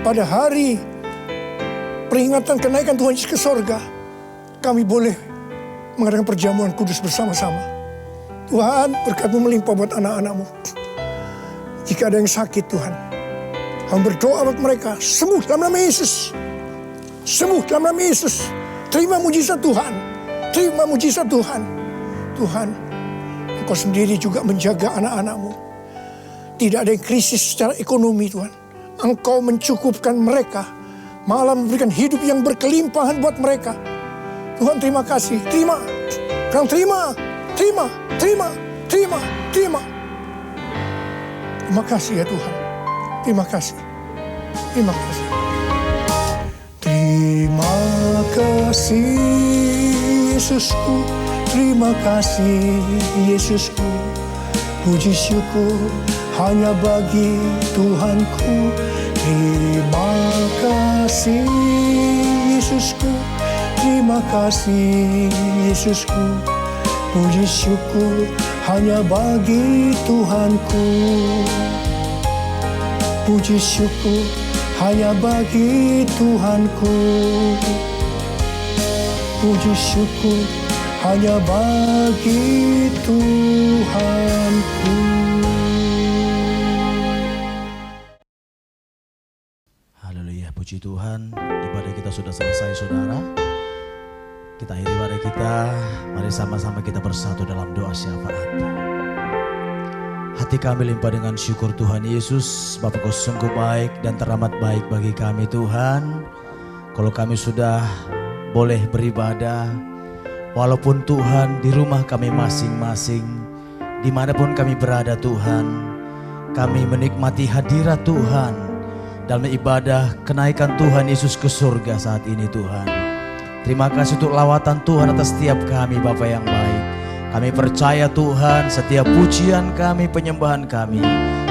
pada hari peringatan kenaikan Tuhan Yesus ke sorga, kami boleh mengadakan perjamuan kudus bersama-sama. Tuhan, berkat-Mu melimpah buat anak-anak-Mu. Jika ada yang sakit Tuhan, kami berdoa buat mereka, sembuh dalam nama Yesus. Sembuh dalam nama Yesus. Terima mujizat Tuhan. Terima mujizat Tuhan. Tuhan, Engkau sendiri juga menjaga anak-anak-Mu. Tidak ada yang krisis secara ekonomi Tuhan. Engkau mencukupkan mereka, malah memberikan hidup yang berkelimpahan buat mereka. Tuhan terima kasih, terima. Kau terima. Terima kasih ya Tuhan. Terima kasih. Terima kasih Yesusku. Terima kasih Yesusku. Puji syukur hanya bagi Tuhanku. Terima kasih Yesusku. Terima kasih Yesusku. Puji syukur hanya bagi Tuhanku. Puji syukur hanya bagi Tuhanku. Puji syukur hanya bagi Tuhanku. Haleluya, puji Tuhan. Ibadah kita sudah selesai, saudara. Kita akhiri ibadah kita. Mari sama-sama kita bersatu dalam doa syafaat. Hati kami limpah dengan syukur Tuhan Yesus. Bapa, Kau sungguh baik dan teramat baik bagi kami Tuhan. Kalau kami sudah boleh beribadah, walaupun Tuhan di rumah kami masing-masing, dimanapun kami berada Tuhan, kami menikmati hadirat Tuhan dalam ibadah kenaikan Tuhan Yesus ke surga saat ini Tuhan. Terima kasih untuk lawatan Tuhan atas setiap kami Bapa yang baik. Kami percaya Tuhan setiap pujian kami, penyembahan kami,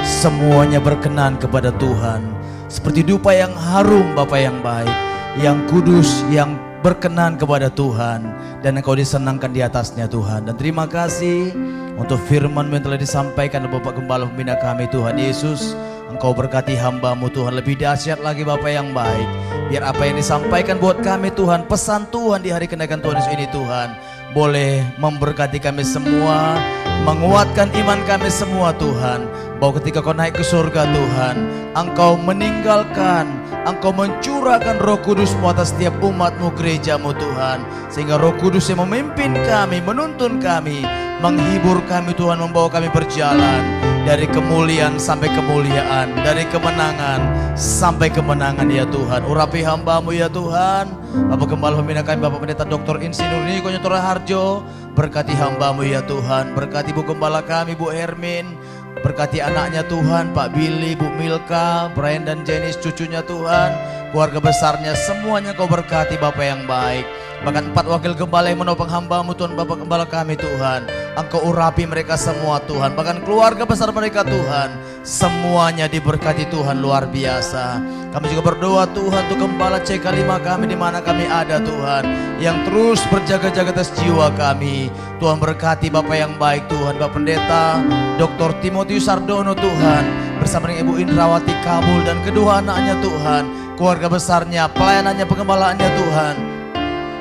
semuanya berkenan kepada Tuhan. Seperti dupa yang harum Bapa yang baik, yang kudus, yang berkenan kepada Tuhan. Dan Engkau disenangkan di atasnya Tuhan. Dan terima kasih untuk firman yang telah disampaikan oleh Bapak Gembala Pembina kami Tuhan Yesus. Engkau berkati hamba-Mu Tuhan, lebih dahsyat lagi Bapa yang baik. Biar apa yang disampaikan buat kami Tuhan, pesan Tuhan di hari kenaikan Tuhan Yesus ini Tuhan, boleh memberkati kami semua, menguatkan iman kami semua Tuhan. Bahwa ketika Kau naik ke surga Tuhan, Engkau meninggalkan, Engkau mencurahkan Roh Kudus-Mu atas setiap umat-Mu, gereja-Mu Tuhan. Sehingga Roh Kudus yang memimpin kami, menuntun kami, menghibur kami Tuhan, membawa kami berjalan dari kemuliaan sampai kemuliaan, dari kemenangan sampai kemenangan ya Tuhan. Urapi hamba-Mu ya Tuhan. Bapak Gembala Pembina kami, Bapak Pendeta Dr. Insinyur Niko Nyotora Harjo, berkati hamba-Mu ya Tuhan. Berkati Bu Gembala kami, Bu Hermin. Berkati anaknya Tuhan, Pak Billy, Bu Milka, Brian dan Jenis cucunya Tuhan. Keluarga besarnya semuanya Kau berkati Bapak yang baik. Bahkan 4 wakil gembala yang menopang hamba-Mu Tuhan, Bapak Gembala kami Tuhan, Engkau urapi mereka semua Tuhan. Bahkan keluarga besar mereka Tuhan, semuanya diberkati Tuhan luar biasa. Kami juga berdoa Tuhan untuk Gembala CK5 kami di mana kami ada Tuhan, yang terus berjaga-jaga atas jiwa kami. Tuhan berkati Bapak yang baik Tuhan, Bapak Pendeta Dr. Timotius Sardono Tuhan, bersama dengan Ibu Indrawati Kabul dan kedua anaknya Tuhan, keluarga besarnya, pelayanannya, pengembalaannya Tuhan.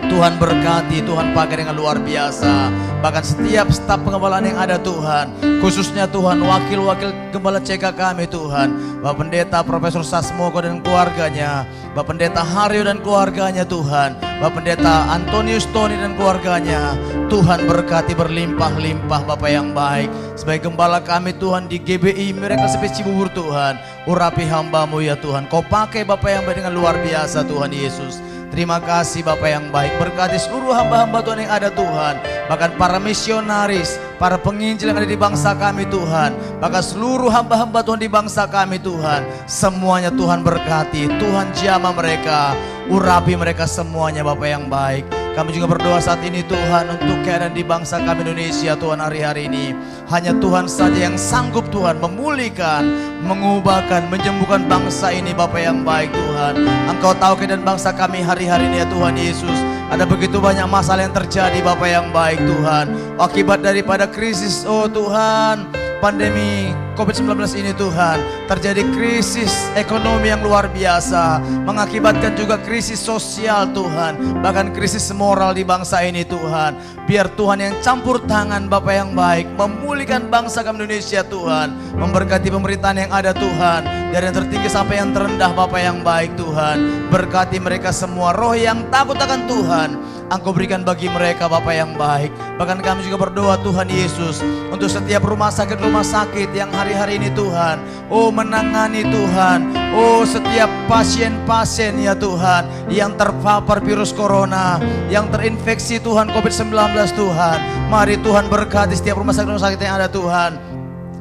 Tuhan berkati, Tuhan pakai dengan luar biasa. Bahkan setiap staf pengembalaan yang ada Tuhan, khususnya Tuhan wakil-wakil gembala CK kami Tuhan, Bapak Pendeta Profesor Sasmoko dan keluarganya, Bapak Pendeta Haryo dan keluarganya Tuhan, Bapak Pendeta Antonius Tony dan keluarganya. Tuhan berkati berlimpah-limpah Bapak yang baik. Sebagai gembala kami Tuhan di GBI Miracle Space Cibubur Tuhan, urapi hamba-Mu ya Tuhan. Kau pakai Bapak yang baik dengan luar biasa Tuhan Yesus. Terima kasih Bapak yang baik, berkati seluruh hamba-hamba Tuhan yang ada Tuhan. Bahkan para misionaris, para penginjil yang ada di bangsa kami Tuhan. Bahkan seluruh hamba-hamba Tuhan di bangsa kami Tuhan. Semuanya Tuhan berkati, Tuhan jamah mereka, urapi mereka semuanya Bapak yang baik. Kami juga berdoa saat ini Tuhan untuk keadaan di bangsa kami Indonesia Tuhan hari-hari ini. Hanya Tuhan saja yang sanggup Tuhan memulihkan, mengubahkan, menyembuhkan bangsa ini Bapak yang baik Tuhan. Engkau tahu keadaan bangsa kami hari-hari ini ya Tuhan Yesus. Ada begitu banyak masalah yang terjadi Bapak yang baik Tuhan. Akibat daripada krisis Tuhan, pandemi COVID-19 ini Tuhan, terjadi krisis ekonomi yang luar biasa, mengakibatkan juga krisis sosial Tuhan, bahkan krisis moral di bangsa ini Tuhan. Biar Tuhan yang campur tangan Bapak yang baik, memulihkan bangsa kami Indonesia Tuhan, memberkati pemerintahan yang ada Tuhan, dari yang tertinggi sampai yang terendah Bapak yang baik Tuhan. Berkati mereka semua, roh yang takut akan Tuhan Engkau berikan bagi mereka Bapak yang baik. Bahkan kami juga berdoa Tuhan Yesus untuk setiap rumah sakit yang hari hari-hari ini Tuhan. Oh menangani Tuhan. Oh setiap pasien-pasien ya Tuhan yang terpapar virus corona, yang terinfeksi Tuhan COVID-19 Tuhan. Mari Tuhan berkati setiap rumah sakit yang ada Tuhan.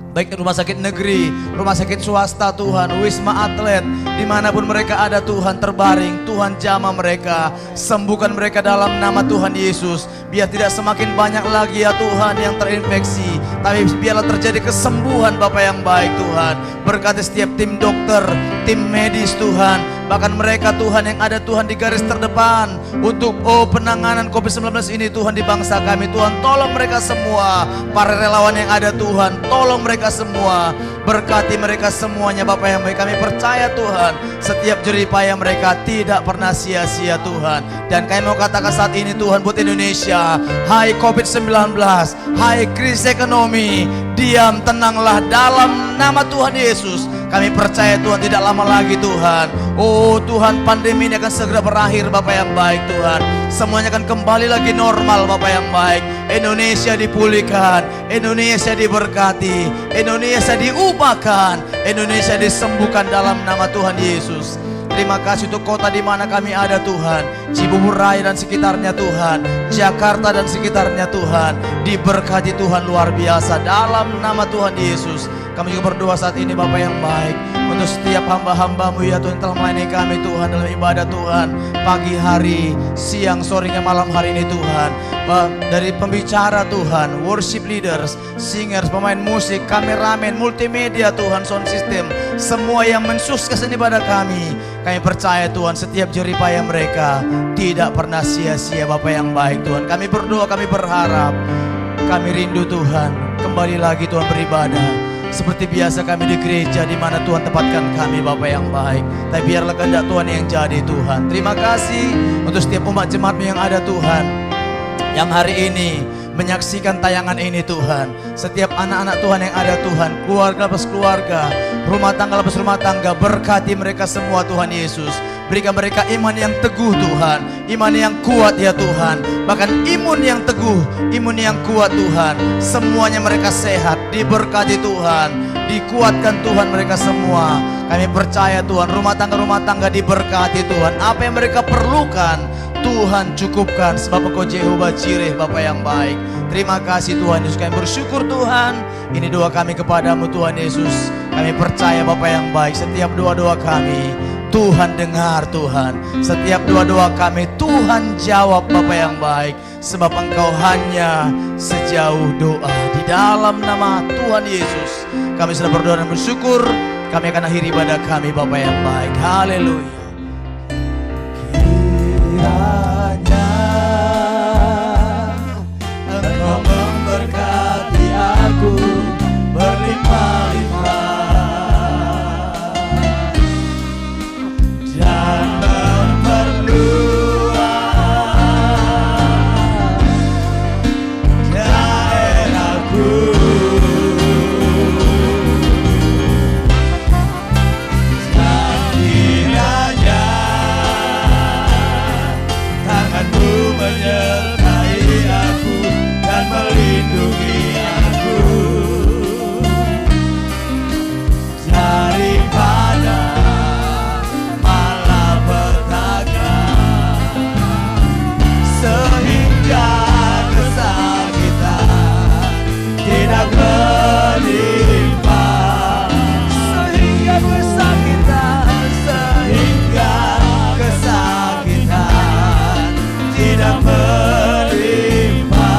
Baik rumah sakit negeri, rumah sakit swasta Tuhan, Wisma Atlet, dimanapun mereka ada Tuhan terbaring, Tuhan jamah mereka, sembuhkan mereka dalam nama Tuhan Yesus. Biar tidak semakin banyak lagi ya Tuhan yang terinfeksi, tapi biarlah terjadi kesembuhan Bapa yang baik Tuhan. Berkati setiap tim dokter, tim medis Tuhan, bahkan mereka Tuhan yang ada Tuhan di garis terdepan untuk penanganan COVID-19 ini Tuhan di bangsa kami Tuhan. Tolong mereka semua, para relawan yang ada Tuhan, tolong mereka semua, berkati mereka semuanya Bapa yang baik. Kami percaya Tuhan setiap jerih payah mereka tidak pernah sia-sia Tuhan. Dan kami mau katakan saat ini Tuhan buat Indonesia, hai COVID-19, hai krisis ekonomi, diam tenanglah dalam nama Tuhan Yesus. Kami percaya Tuhan tidak lama lagi Tuhan. Oh Tuhan, pandemi ini akan segera berakhir Bapa yang baik Tuhan. Semuanya akan kembali lagi normal Bapa yang baik. Indonesia dipulihkan, Indonesia diberkati, Indonesia diubahkan, Indonesia disembuhkan dalam nama Tuhan Yesus. Terima kasih untuk kota di mana kami ada Tuhan, Cibubur Raya dan sekitarnya Tuhan, Jakarta dan sekitarnya Tuhan, diberkati Tuhan luar biasa dalam nama Tuhan Yesus. Kami juga berdoa saat ini Bapa yang baik untuk setiap hamba-hambamu ya Tuhan telah melayani kami Tuhan dalam ibadah Tuhan, pagi hari, siang, sore, malam hari ini Tuhan. Dari pembicara Tuhan, worship leaders, singers, pemain musik, kameramen, multimedia Tuhan, sound system, semua yang mensukseskan ibadah kami percaya Tuhan setiap jerih payah mereka tidak pernah sia-sia Bapa yang baik Tuhan. Kami berdoa, kami berharap, kami rindu Tuhan kembali lagi Tuhan beribadah seperti biasa kami di gereja di mana Tuhan tempatkan kami Bapa yang baik. Tapi biarlah kehendak Tuhan yang jadi Tuhan. Terima kasih untuk setiap umat jemaat-Mu yang ada Tuhan, yang hari ini menyaksikan tayangan ini Tuhan. Setiap anak-anak Tuhan yang ada Tuhan, keluarga lepas keluarga, rumah tangga lepas rumah tangga, berkati mereka semua Tuhan Yesus. Berikan mereka iman yang teguh Tuhan, iman yang kuat ya Tuhan. Bahkan imun yang teguh, imun yang kuat Tuhan. Semuanya mereka sehat, diberkati Tuhan, dikuatkan Tuhan mereka semua. Kami percaya Tuhan, rumah tangga diberkati Tuhan. Apa yang mereka perlukan Tuhan cukupkan, sebab Engkau Jehovah Jireh Bapa yang baik. Terima kasih Tuhan Yesus, kami bersyukur Tuhan. Ini doa kami kepadamu Tuhan Yesus. Kami percaya Bapa yang baik, setiap doa-doa kami Tuhan dengar Tuhan. Setiap doa-doa kami Tuhan jawab Bapa yang baik. Sebab Engkau hanya sejauh doa. Di dalam nama Tuhan Yesus kami sudah berdoa dan bersyukur. Kami akan akhiri ibadah kami Bapa yang baik. Haleluya. Kiranya Engkau memberkati aku berlimpah-limpah dan memperluas daerahku. Dan kiranya tanganmu menyertai aku dan melindungi aku daripada malapetaka, sehingga kesakitan tidak menimpa, sehingga kesakitan tidak menimpa,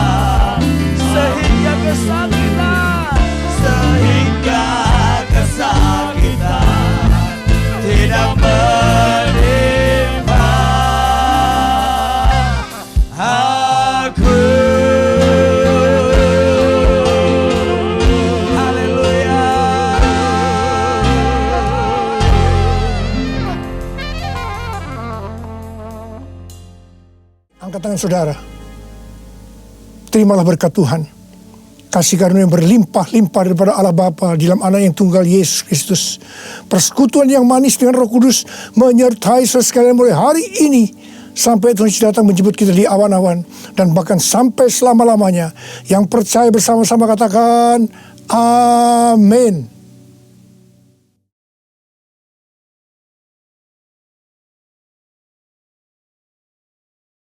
sehingga kesakitan tidak menimpa aku. Haleluya. Angkat tangan saudara. Terimalah berkat Tuhan. Kasih karunia yang berlimpah-limpah daripada Allah Bapa di dalam Anak yang tunggal Yesus Kristus. Persekutuan yang manis dengan Roh Kudus menyertai saudara sekalian mulai hari ini sampai Tuhan Yesus datang menjemput kita di awan-awan dan bahkan sampai selama-lamanya. Yang percaya bersama-sama katakan amin.